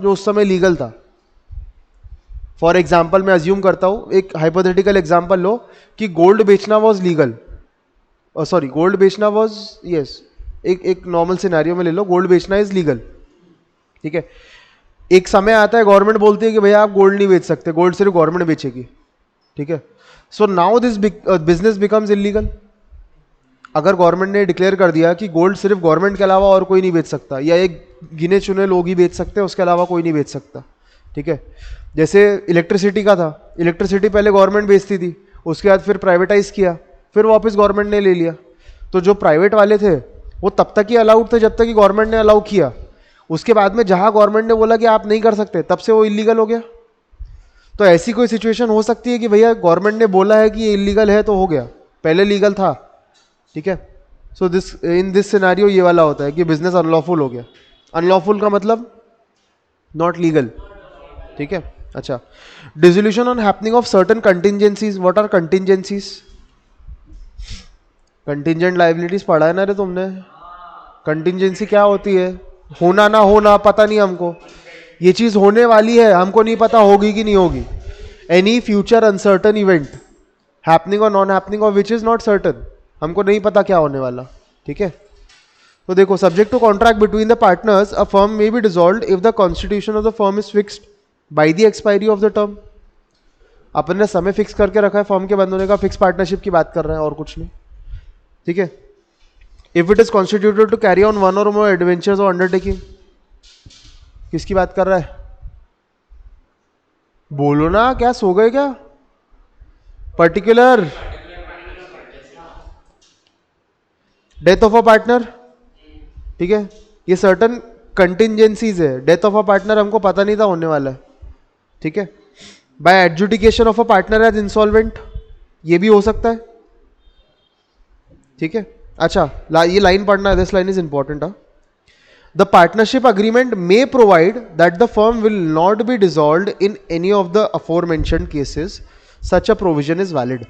जो उस समय लीगल था। फॉर एग्जाम्पल मैं अज्यूम करता हूं, एक हाइपोथेटिकल एग्जाम्पल लो कि गोल्ड बेचना वॉज लीगल, सॉरी गोल्ड बेचना वॉज, यस, एक नॉर्मल सिनेरियो में ले लो, गोल्ड बेचना इज लीगल, ठीक है। एक समय आता है गवर्नमेंट बोलती है कि भैया आप गोल्ड नहीं बेच सकते, गोल्ड सिर्फ गवर्नमेंट बेचेगी, ठीक है। So now this business becomes illegal. अगर गवर्नमेंट ने डिक्लेयर कर दिया कि गोल्ड सिर्फ गवर्नमेंट के अलावा और कोई नहीं बेच सकता, या एक गिने चुने लोग ही बेच सकते हैं, उसके अलावा कोई नहीं बेच सकता, ठीक है। जैसे इलेक्ट्रिसिटी का था, इलेक्ट्रिसिटी पहले गवर्नमेंट बेचती थी, उसके बाद फिर प्राइवेटाइज किया, फिर वापस गवर्नमेंट ने ले लिया। तो जो प्राइवेट वाले थे वो तब तक ही अलाउड थे जब तक कि गवर्नमेंट ने अलाउ किया। उसके बाद में जहां गवर्नमेंट ने बोला कि आप नहीं कर सकते, तब से वो इलीगल हो गया। तो ऐसी कोई सिचुएशन हो सकती है कि भैया गवर्नमेंट ने बोला है कि ये इलीगल है तो हो गया, पहले लीगल था, ठीक है। So this in this scenario ये वाला होता है कि बिजनेस अनलॉफुल हो गया। अनलॉफुल का मतलब नॉट लीगल, ठीक है। अच्छा, dissolution on happening of certain contingencies. What are contingencies? Contingent liabilities पढ़ा है ना रे तुमने? कंटिंजेंसी क्या होती है? होना ना होना पता नहीं हमको, ये चीज होने वाली है, हमको नहीं पता होगी कि नहीं होगी। Any future uncertain event happening और non happening of which is not certain, हमको नहीं पता क्या होने वाला, ठीक है। तो देखो, subject to contract between the partners a firm may be dissolved if the constitution of the firm is fixed by the expiry of the term. अपन ने समय फिक्स करके रखा है फर्म के बंद होने का, फिक्स पार्टनरशिप की बात कर रहे हैं और कुछ नहीं, ठीक है। If it is constituted to carry on one or more adventures और अंडरटेकिंग, किसकी बात कर रहा है? बोलो ना, क्या सो गए क्या? Particular death of a partner, ठीक है। ये सर्टन कंटिंजेंसीज है, डेथ ऑफ अ पार्टनर हमको पता नहीं था होने वाला है, ठीक है। By adjudication of a partner as insolvent, ये भी हो सकता है, ठीक है। अच्छा, ये लाइन पढ़ना है, this line is important. The partnership agreement may provide that the firm will not be dissolved in any of the aforementioned cases, such a provision is valid.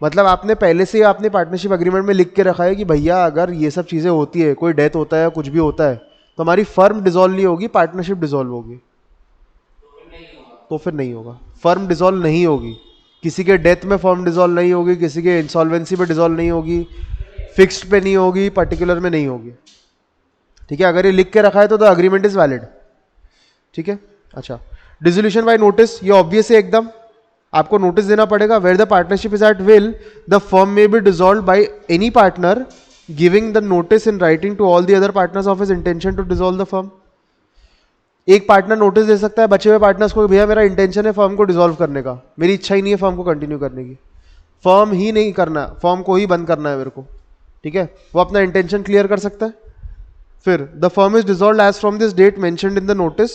मतलब आपने पहले से आपने पार्टनरशिप अग्रीमेंट में लिख के रखा है कि भैया अगर ये सब चीजें होती है, कोई डेथ होता है, कुछ भी होता है, तो हमारी फर्म डिसॉल्व नहीं होगी, पार्टनरशिप डिसॉल्व होगी। तो फिर नहीं होगा, फर्म डिसॉल्व नहीं होगी, किसी के डेथ में फर्म डिसॉल्व नहीं होगी, किसी के इंसॉल्वेंसी पे डिसॉल्व नहीं होगी, फिक्स्ड पे नहीं होगी, पर्टिकुलर में नहीं होगी, ठीक है। अगर ये लिख के रखा है तो द अग्रीमेंट इज वैलिड, ठीक है। अच्छा, डिसोल्यूशन बाय नोटिस, ये ऑब्वियस है एकदम, आपको नोटिस देना पड़ेगा। Where the partnership is at will the firm may be dissolve by any partner giving the notice in writing to all the other partners of his intention to dissolve the firm. एक partner notice दे सकता है बचे हुए partners को, भैया मेरा intention है फर्म को डिसॉल्व करने का, मेरी इच्छा ही नहीं है फर्म को कंटिन्यू करने की, फर्म ही नहीं करना, फर्म को ही बंद करना है मेरे को, ठीक है। वो अपना इंटेंशन क्लियर कर सकता है। फिर the firm is dissolved as from this date mentioned in the notice,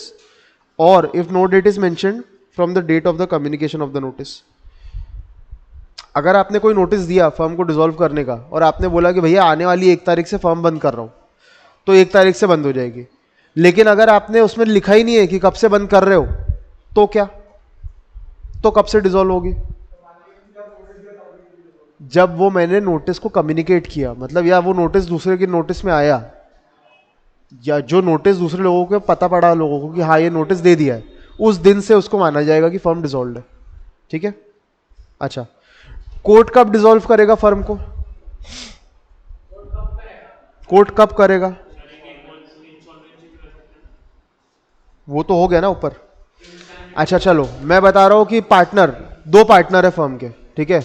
और if no date is mentioned from the date of the communication of the notice. अगर आपने कोई नोटिस दिया फर्म को डिसॉल्व करने का और आपने बोला कि भैया आने वाली 1 तारीख से फर्म बंद कर रहा हूं, तो 1 तारीख से बंद हो जाएगी। लेकिन अगर आपने उसमें लिखा ही नहीं है कि कब से बंद कर रहे हो, तो क्या, तो कब से डिसॉल्व होगी? जब वो मैंने नोटिस को कम्युनिकेट किया, मतलब या वो नोटिस दूसरे के नोटिस में आया, या जो नोटिस दूसरे लोगों को पता पड़ा लोगों को कि हाँ ये नोटिस दे दिया है, उस दिन से उसको माना जाएगा कि फर्म डिसॉल्व है, ठीक है। अच्छा, कोर्ट कब डिसॉल्व करेगा फर्म को? कोर्ट कब करेगा? वो तो हो गया ना ऊपर। अच्छा चलो, मैं बता रहा हूं कि पार्टनर, 2 पार्टनर है फर्म के, ठीक है।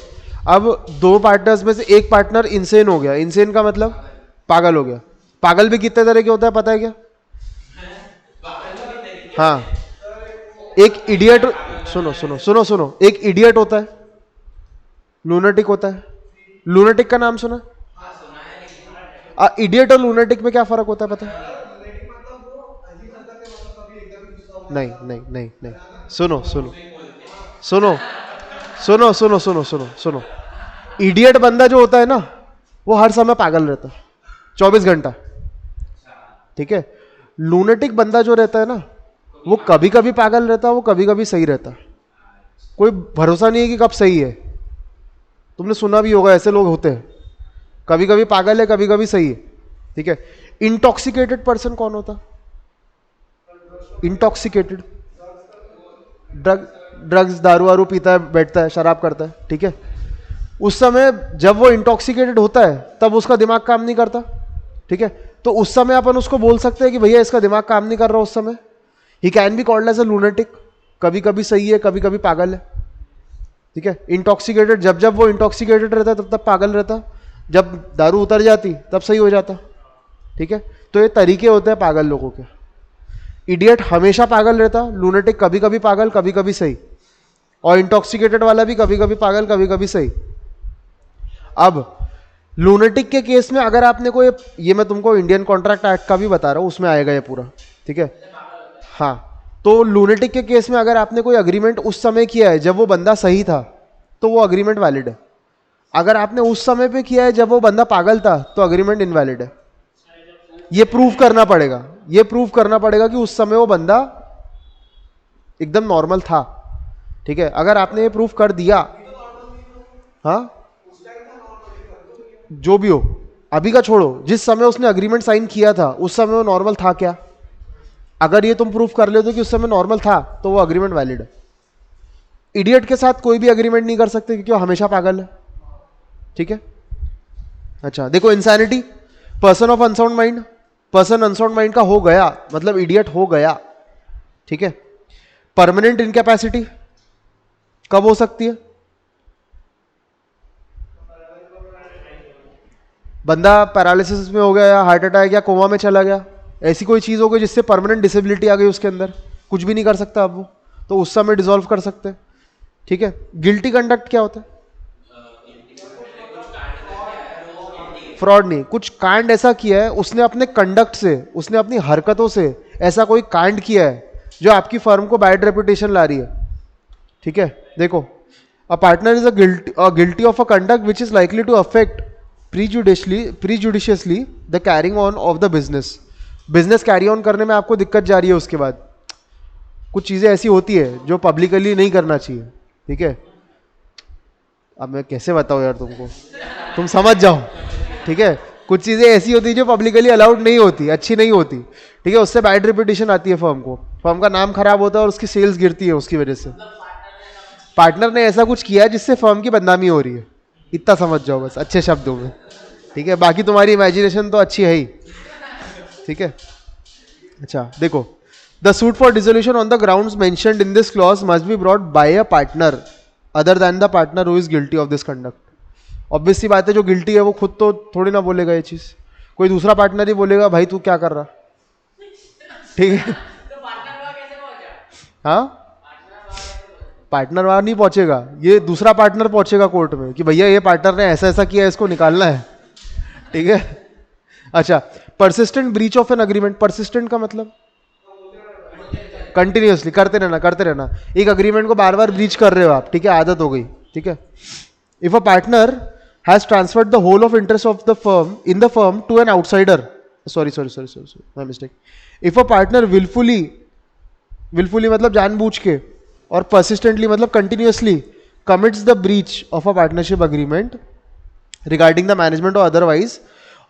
अब 2 पार्टनर्स में से एक पार्टनर इंसेन हो गया। इंसेन का मतलब पागल हो गया। पागल भी कितने तरह के होता है पता है क्या? हाँ, एक इडियट, सुनो सुनो सुनो सुनो, एक इडियट होता है, लूनाटिक होता है। लूनाटिक का नाम सुना? इडियट और लूनाटिक में क्या फर्क होता है पता है? नहीं नहीं नहीं नहीं, सुनो सुनो सुनो सुनो सुनो सुनो सुनो सुनो, इडियट बंदा जो होता है ना, वो हर समय पागल रहता है 24 घंटा, ठीक है। लूनेटिक बंदा जो रहता है ना, वो कभी कभी पागल रहता है, वो कभी कभी सही रहता है, कोई भरोसा नहीं है कि कब सही है। तुमने सुना भी होगा ऐसे लोग होते हैं, कभी कभी पागल है कभी कभी सही है, ठीक है। इंटॉक्सिकेटेड पर्सन कौन होता? इंटॉक्सिकेटेड, ड्रग्स दारू वारू पीता है, बैठता है, शराब करता है, ठीक है, उस समय जब वो इंटॉक्सिकेटेड होता है तब उसका दिमाग काम नहीं करता, ठीक है, तो उस समय अपन उसको बोल सकते हैं कि भैया इसका दिमाग काम नहीं कर रहा उस समय. He can be called as a lunatic. कभी कभी सही है, कभी कभी पागल है, ठीक है. इंटॉक्सिकेटेड, जब जब वो इंटॉक्सिकेटेड रहता है तब तब पागल रहता, जब दारू उतर जाती तब सही हो जाता, ठीक है. तो ये तरीके होते हैं पागल लोगों के. इडियट हमेशा पागल रहता, लूनेटिक कभी कभी पागल कभी कभी सही, और इंटॉक्सिकेटेड वाला भी कभी कभी पागल कभी कभी सही. अब लूनेटिक के केस में अगर आपने कोई, ये मैं तुमको इंडियन कॉन्ट्रैक्ट एक्ट का भी बता रहा हूं, उसमें आएगा ये पूरा, ठीक है. हाँ, तो लूनेटिक के केस में अगर आपने कोई अग्रीमेंट उस समय किया है जब वो बंदा सही था तो वो अग्रीमेंट वैलिड है. अगर आपने उस समय पे किया है जब वो बंदा पागल था तो अग्रीमेंट इनवैलिड है. ये प्रूव करना पड़ेगा, ये प्रूव करना पड़ेगा कि उस समय वो बंदा एकदम नॉर्मल था, ठीक है. अगर आपने ये प्रूफ कर दिया, हाँ, जो भी हो, अभी का छोड़ो, जिस समय उसने अग्रीमेंट साइन किया था उस समय वो नॉर्मल था क्या, अगर ये तुम प्रूफ कर लेते हो कि उस समय नॉर्मल था तो वो अग्रीमेंट वैलिड है. इडियट के साथ कोई भी अग्रीमेंट नहीं कर सकते क्योंकि वो हमेशा पागल है, ठीक है. अच्छा देखो, insanity, person of unsound mind, person unsound mind का हो गया मतलब इडियट हो गया, ठीक है. परमानेंट इनकैपेसिटी कब हो सकती है, बंदा पैरालिसिस में हो गया या हार्ट अटैक या कोमा में चला गया, ऐसी कोई चीज हो गई जिससे परमानेंट डिसेबिलिटी आ गई उसके अंदर, कुछ भी नहीं कर सकता अब वो, तो उस समय डिसॉल्व कर सकते हैं, ठीक है. गिल्टी कंडक्ट क्या होता है, फ्रॉड नहीं, कुछ कांड ऐसा किया है उसने अपने कंडक्ट से, उसने अपनी हरकतों से ऐसा कोई कांड किया है जो आपकी फर्म को बैड रेपुटेशन ला रही है, ठीक है. देखो, a partner is guilty of a conduct which is likely to affect prejudicially the carrying on of the business. Business carry on करने में आपको दिक्कत जा रही है, उसके बाद कुछ चीजें ऐसी होती है जो पब्लिकली नहीं करना चाहिए, ठीक है. अब मैं कैसे बताऊं यार तुमको, तुम समझ जाओ, ठीक है. कुछ चीजें ऐसी होती है जो पब्लिकली अलाउड नहीं होती, अच्छी नहीं होती, ठीक है. उससे बैड रेपुटेशन आती है फर्म को, फर्म का नाम खराब होता है और उसकी सेल्स गिरती है उसकी वजह से. पार्टनर ने ऐसा कुछ किया जिससे फर्म की बदनामी हो रही है, इतना समझ जाओ बस अच्छे शब्दों में, ठीक है. बाकी तुम्हारी इमेजिनेशन तो अच्छी है ही, ठीक है. अच्छा देखो, the suit for dissolution on the grounds mentioned in this clause must be brought by a partner other than the partner who is guilty of this conduct. Obvious सी बात है, जो गिल्टी है वो खुद तो थोड़ी ना बोलेगा ये चीज, कोई दूसरा पार्टनर ही बोलेगा भाई तू क्या कर रहा, ठीक है. हाँ, पार्टनर वहां नहीं पहुंचेगा, ये दूसरा पार्टनर पहुंचेगा कोर्ट में कि भैया ये पार्टनर ने ऐसा ऐसा किया, इसको निकालना है, ठीक है. अच्छा, persistent breach of an agreement. Persistent का मतलब कंटिन्यूअसली करते रहना करते रहना, एक अग्रीमेंट को बार बार ब्रीच कर रहे हो आप, ठीक है, आदत हो गई, ठीक है. If a partner has transferred the whole of interest of the firm in the firm to an outsider, sorry my mistake. If a partner wilfully मतलब जानबूझ के, और परसिस्टेंटली मतलब continuously commits the breach of a partnership agreement regarding the management or otherwise,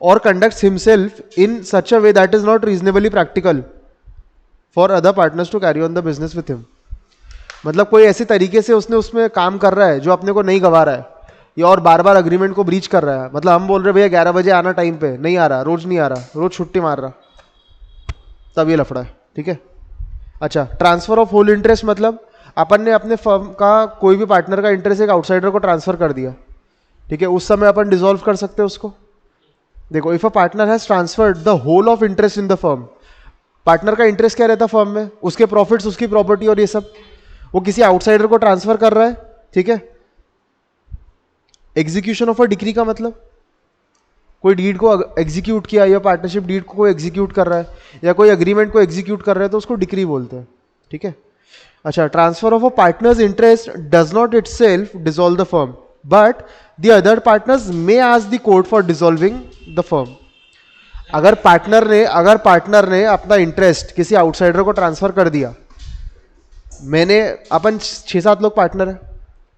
or conducts himself in such a way that is not reasonably practical for other partners to carry on the business with him. मतलब कोई ऐसे तरीके से उसने उसमें काम कर रहा है जो अपने को नहीं गवा रहा है, या और बार बार अग्रीमेंट को ब्रीच कर रहा है. मतलब हम बोल रहे भैया 11 बजे आना टाइम पे, नहीं आ रहा, रोज नहीं आ रहा, रोज छुट्टी मार रहा, तब ये लफड़ा है, ठीक है. अच्छा, ट्रांसफर ऑफ होल इंटरेस्ट मतलब अपन ने अपने फर्म का कोई भी पार्टनर का इंटरेस्ट एक आउटसाइडर को ट्रांसफर कर दिया, ठीक है, उस समय अपन डिसॉल्व कर सकते हैं उसको. देखो, if a partner has transferred the whole of interest in the firm, partner का इंटरेस्ट क्या रहता है फर्म में, उसके प्रॉफिट्स, उसकी प्रॉपर्टी और ये सब, वो किसी आउटसाइडर को ट्रांसफर कर रहा है, ठीक है. एग्जीक्यूशन ऑफ अ डिक्री का मतलब कोई डीड को एग्जीक्यूट किया, या पार्टनरशिप डीड को एग्जीक्यूट कर रहा है, या कोई अग्रीमेंट को एग्जीक्यूट कर रहा है, तो उसको डिक्री बोलते हैं, ठीक है. अच्छा, transfer of a partners interest does not itself dissolve the firm, but the other partners may ask the court for dissolving the firm. अगर पार्टनर ने अपना इंटरेस्ट किसी आउटसाइडर को ट्रांसफर कर दिया, मैंने, अपन 6-7 लोग पार्टनर है,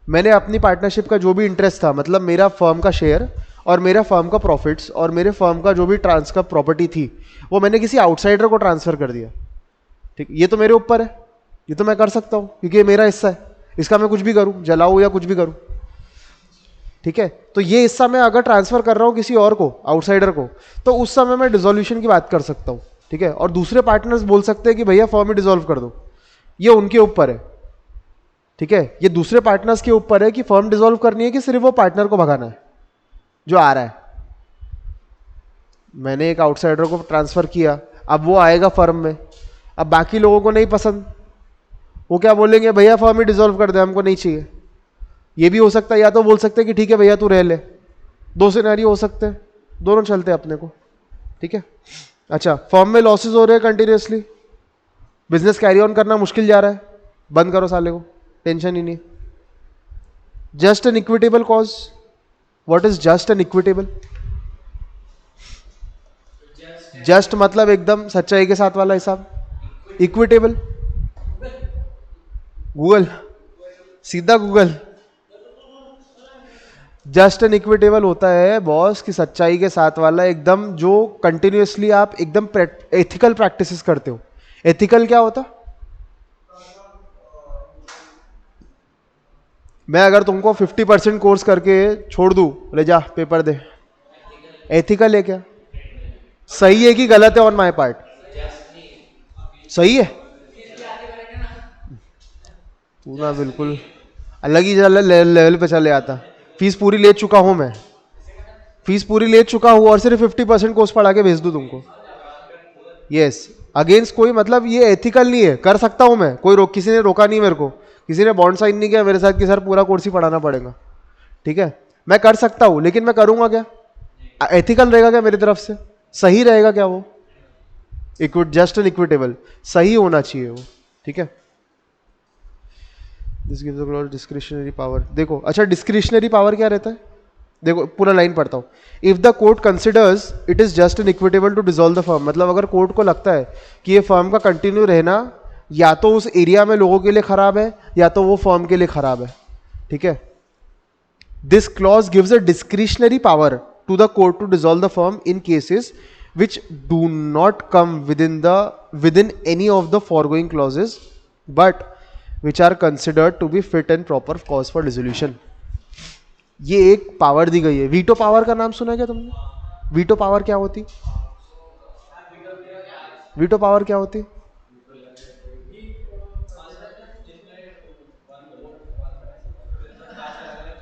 मैंने अपनी पार्टनरशिप का जो भी इंटरेस्ट था, मतलब मेरा फर्म का शेयर और मेरा फर्म का प्रॉफिट्स और मेरे फर्म का जो भी ट्रांसफर प्रॉपर्टी थी, वो मैंने किसी आउटसाइडर को ट्रांसफर कर दिया, ठीक, ये तो मेरे ऊपर है, ये तो मैं कर सकता हूँ क्योंकि ये मेरा हिस्सा है, इसका मैं कुछ भी करूँ, जलाऊँ या कुछ भी करूँ। ठीक है, तो ये हिस्सा मैं अगर ट्रांसफर कर रहा हूँ किसी और को, आउटसाइडर को, तो उस समय मैं डिसोल्यूशन की बात कर सकता हूँ। ठीक है, और दूसरे पार्टनर्स बोल सकते हैं कि भैया फर्म ही डिसॉल्व कर दो, ये उनके ऊपर है। ठीक है, ये दूसरे पार्टनर्स के ऊपर है कि फर्म डिसॉल्व करनी है कि सिर्फ वो पार्टनर को भगाना है जो आ रहा है। मैंने एक आउटसाइडर को ट्रांसफर किया, अब वो आएगा फर्म में, अब बाकी लोगों को नहीं पसंद, वो क्या बोलेंगे, भैया फर्म ही डिसॉल्व कर दे, हमको नहीं चाहिए। ये भी हो सकता है, या तो बोल सकते हैं कि ठीक है भैया तू रह ले, दो सिनेरियो हो सकते हैं, दोनों चलते हैं अपने को। ठीक है, अच्छा, फर्म में लॉसेस हो रहे हैं कंटिन्यूसली, बिजनेस कैरी ऑन करना मुश्किल जा रहा है, बंद करो साले को, टेंशन ही नहीं। Just an equitable cause, what is just N equitable? Just मतलब एकदम सच्चाई के साथ वाला हिसाब, इक्विटेबल गूगल, सीधा गूगल। जस्ट एन इक्विटेबल होता है बॉस की सच्चाई के साथ वाला, एकदम जो कंटिन्यूसली आप एकदम एथिकल प्रैक्टिसेस करते हो। एथिकल क्या होता? मैं अगर तुमको 50% कोर्स करके छोड़ दूं, ले जा पेपर दे, एथिकल है क्या? सही है कि गलत है ऑन माय पार्ट? सही है। तू ना बिल्कुल अलग ही लेवल पे चले आता। फीस पूरी ले चुका हूं मैं, फीस पूरी ले चुका हूं और सिर्फ 50% कोर्स पढ़ा के भेज दूं तुमको। यस, अगेंस्ट कोई मतलब ये एथिकल नहीं है, कर सकता हूं मैं, कोई किसी ने रोका नहीं मेरे को, किसी ने बॉन्ड साइन नहीं किया मेरे साथ कि सर पूरा कोर्स ही पढ़ाना पड़ेगा। ठीक है, मैं कर सकता हूं, लेकिन मैं करूंगा क्या? एथिकल रहेगा क्या मेरी तरफ से? सही रहेगा क्या वो? जस्ट एन इक्विटेबल, सही होना चाहिए वो। ठीक है, this gives the clause discretionary power. देखो, अच्छा डिस्क्रिशनरी पावर क्या रहता है? देखो पूरा लाइन पढ़ता हूँ। If the court considers it is just N equitable to dissolve the firm, मतलब अगर कोर्ट को लगता है कि ये फर्म का कंटिन्यू रहना या तो उस एरिया में लोगों के लिए खराब है या तो वो फर्म के लिए खराब है। ठीक है, this clause gives a discretionary power to the court to dissolve the firm in cases which do not come within any of the foregoing clauses but which are considered to be fit and proper cause for dissolution। ये एक power दी गई है। Veto power का नाम सुना है क्या तुमने? वीटो पावर क्या होती? वीटो पावर क्या होती?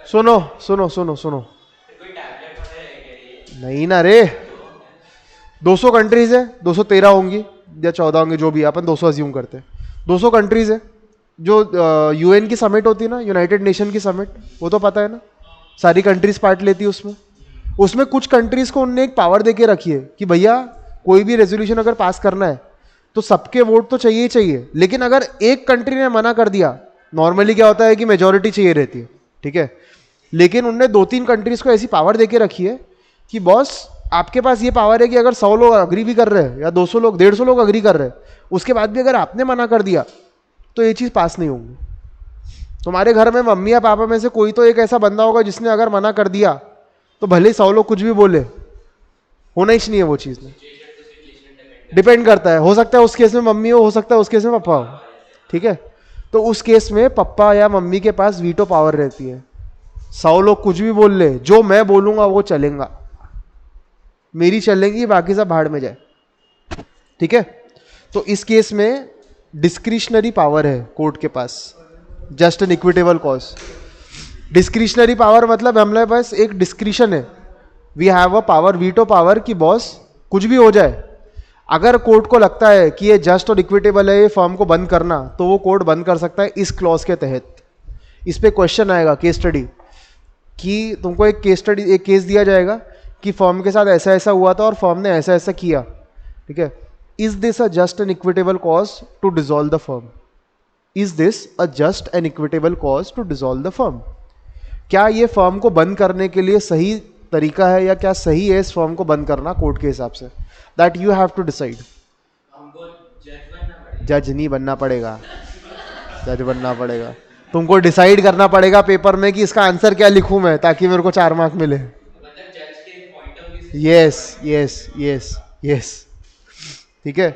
सुनो सुनो सुनो सुनो, नहीं ना रे, 200 कंट्रीज है, 213 होंगी या 14 होंगी, जो भी अपन 200 अज्यूम करते हैं। 200 कंट्रीज है, जो यूएन की समिट होती है ना, यूनाइटेड नेशन की समिट, वो तो पता है ना, सारी कंट्रीज पार्ट लेती है उसमें। उसमें कुछ कंट्रीज को उनने एक पावर देके रखी है कि भैया कोई भी रेजोल्यूशन अगर पास करना है तो सबके वोट तो चाहिए ही चाहिए, लेकिन अगर एक कंट्री ने मना कर दिया, नॉर्मली क्या होता है कि मेजोरिटी चाहिए रहती है। ठीक है, लेकिन उनने 2-3 कंट्रीज को ऐसी पावर देके रखी है कि बॉस आपके पास ये पावर है कि अगर 100 लोग अग्री भी कर रहे हैं या 200 लोग 150 लोग अग्री कर रहे हैं, उसके बाद भी अगर आपने मना कर दिया तो ये चीज़ पास नहीं होगी। तुम्हारे घर में मम्मी या पापा में से कोई तो एक ऐसा बंदा होगा जिसने अगर मना कर दिया तो भले ही 100 लोग कुछ भी बोले, होना ही नहीं है वो चीज़ में। डिपेंड करता है, हो सकता है उस केस में मम्मी हो सकता है उस केस में पापा हो। ठीक है, तो उस केस में पापा या मम्मी के पास वीटो पावर रहती है। 100 लोग कुछ भी बोल ले, जो मैं बोलूंगा वो चलेगा, मेरी चलेंगी, बाकी सब भाड़ में जाए। ठीक है, तो इस केस में डिस्क्रिशनरी पावर है कोर्ट के पास, just N equitable cause. Discretionary power मतलब हमारे पास एक डिस्क्रिशन है, we have a power, veto power, की बॉस कुछ भी हो जाए, अगर कोर्ट को लगता है कि ये जस्ट और इक्विटेबल है ये फर्म को बंद करना, तो वो कोर्ट बंद कर सकता है इस क्लॉज के तहत। इस पे क्वेश्चन आएगा केस स्टडी, कि तुमको एक केस स्टडी, एक केस दिया जाएगा कि फर्म के साथ ऐसा ऐसा हुआ था और फर्म ने ऐसा ऐसा किया। ठीक है, is this a just N equitable cause to dissolve the firm? Is this a just N equitable cause to dissolve the firm? क्या ये फर्म को बंद करने के लिए सही तरीका है या क्या सही है इस फर्म को बंद करना कोर्ट के हिसाब से? That you have to decide. जज नहीं बनना पड़ेगा, जज बनना पड़ेगा, तुमको डिसाइड करना पड़ेगा पेपर में कि इसका आंसर क्या लिखूं मैं ताकि मेरे को 4 मार्क मिले। यस यस यस यस, ठीक है।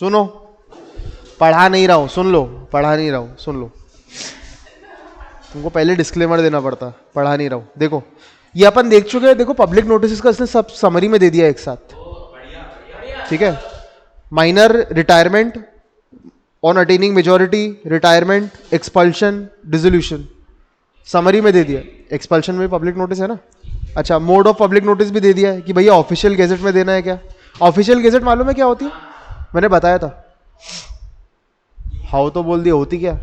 सुनो, पढ़ा नहीं रहा हूँ, सुन लो, पढ़ा नहीं रहा हूँ, सुन लो, तुमको पहले डिस्क्लेमर देना पड़ता, पढ़ा नहीं रहा हूँ। देखो ये अपन देख चुके हैं, देखो पब्लिक नोटिस का इसने सब समरी में दे दिया एक साथ, ठीक है। Minor retirement, on attaining majority, retirement, expulsion, dissolution, summary में दे दिया। एक्सपल्शन में पब्लिक नोटिस है ना। अच्छा, मोड ऑफ पब्लिक नोटिस भी दे दिया है कि भैया ऑफिशियल गेजेट में देना है क्या। ऑफिशियल गेजेट मालूम है क्या होती है, मैंने बताया था। हाउ तो बोल दिया, होती क्या।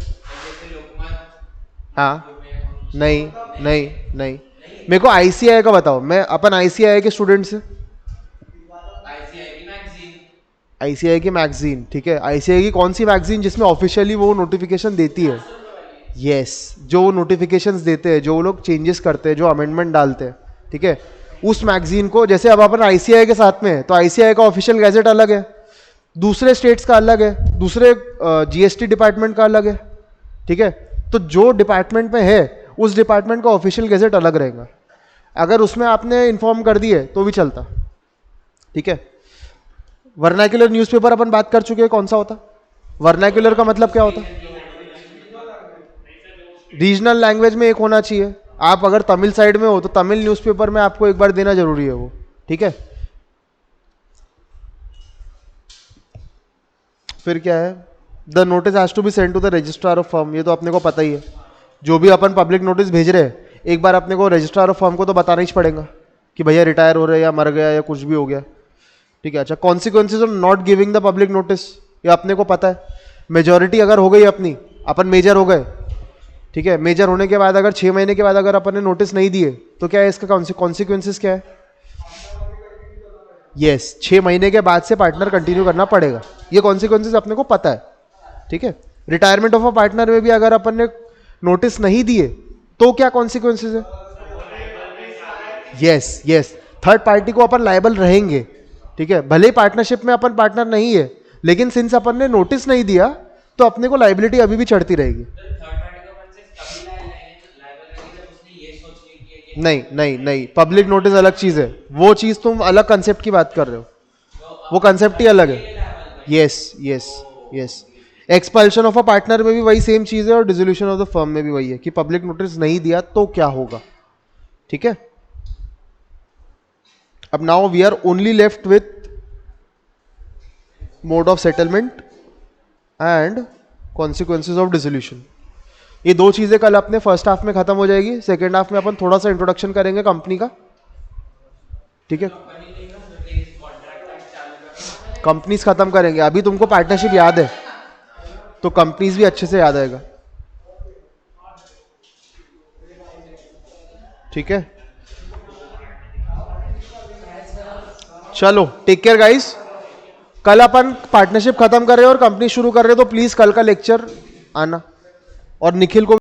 हाँ, नहीं नहीं नहीं, मेरे को आईसीआई का बताओ, मैं अपन आईसीआई के स्टूडेंट से। आईसीआई की मैगजीन, ठीक है। आईसीआई की कौन सी मैगजीन जिसमें ऑफिशियली वो नोटिफिकेशन देती है। यस, जो वो नोटिफिकेशंस देते हैं, जो वो लोग चेंजेस करते हैं, जो अमेंडमेंट डालते हैं, ठीक है, उस मैगजीन को। जैसे अब अपन आईसीआई के साथ में है, तो आईसीआई का ऑफिशियल गैजेट अलग है, दूसरे स्टेट्स का अलग है, दूसरे जीएसटी डिपार्टमेंट का अलग है, ठीक है। तो जो डिपार्टमेंट में है उस डिपार्टमेंट का ऑफिशियल गैजेट अलग रहेगा। अगर उसमें आपने इन्फॉर्म कर दिए तो भी चलता, ठीक है। वर्नाक्युलर न्यूज़पेपर अपन बात कर चुके हैं, कौन सा होता। वर्नाक्युलर का मतलब क्या होता, रीजनल लैंग्वेज में एक होना चाहिए। आप अगर तमिल साइड में हो तो तमिल न्यूज़पेपर में आपको एक बार देना जरूरी है वो, ठीक है। फिर क्या है, the notice has to be send to the registrar of firm, ये तो अपने को पता ही है। जो भी अपन पब्लिक नोटिस भेज रहे हैं, एक बार अपने को रजिस्ट्रार ऑफ फर्म को तो बताना ही पड़ेगा कि भैया रिटायर हो रहे या मर गया या कुछ भी हो गया, ठीक है। अच्छा, consequences of not giving the public notice, ये अपने को पता है। मेजोरिटी अगर हो गई अपनी, अपन मेजर हो गए, ठीक है। मेजर होने के बाद अगर 6 महीने के बाद अगर अपन ने नोटिस नहीं दिए तो क्या है इसका कॉन्सिक्वेंसेज क्या है। यस, 6 महीने के बाद से पार्टनर कंटिन्यू करना पड़ेगा, ये कॉन्सिक्वेंसेज अपने को पता है, ठीक है। रिटायरमेंट ऑफ अ पार्टनर में भी अगर अपन ने नोटिस नहीं दिए तो क्या कॉन्सिक्वेंसेज है। यस यस, थर्ड पार्टी को अपन लायबल रहेंगे, ठीक है। भले ही पार्टनरशिप में अपन पार्टनर नहीं है, लेकिन सिंस अपन ने नोटिस नहीं दिया तो अपने को लाइबिलिटी अभी भी चढ़ती रहेगी। नहीं नहीं नहीं, पब्लिक नोटिस अलग चीज है, वो चीज तुम अलग कंसेप्ट की बात कर रहे हो, वो कंसेप्ट ही अलग है। Yes yes yes, expulsion of a partner में भी वही सेम चीज है और डिसोल्यूशन ऑफ द फर्म में भी वही है कि पब्लिक नोटिस नहीं दिया तो क्या होगा, ठीक है। अब now we are only left with mode of settlement and consequences of dissolution. ये दो चीजें कल अपने फर्स्ट हाफ में खत्म हो जाएगी, सेकेंड हाफ में अपन थोड़ा सा इंट्रोडक्शन करेंगे कंपनी का, ठीक है। कंपनीज खत्म करेंगे, अभी तुमको पार्टनरशिप याद है तो कंपनीज भी अच्छे से याद आएगा, ठीक है। चलो, टेक केयर गाइस। कल अपन पार्टनरशिप खत्म कर रहे हैं और कंपनी शुरू कर रहे हैं, तो प्लीज कल का लेक्चर आना, और निखिल को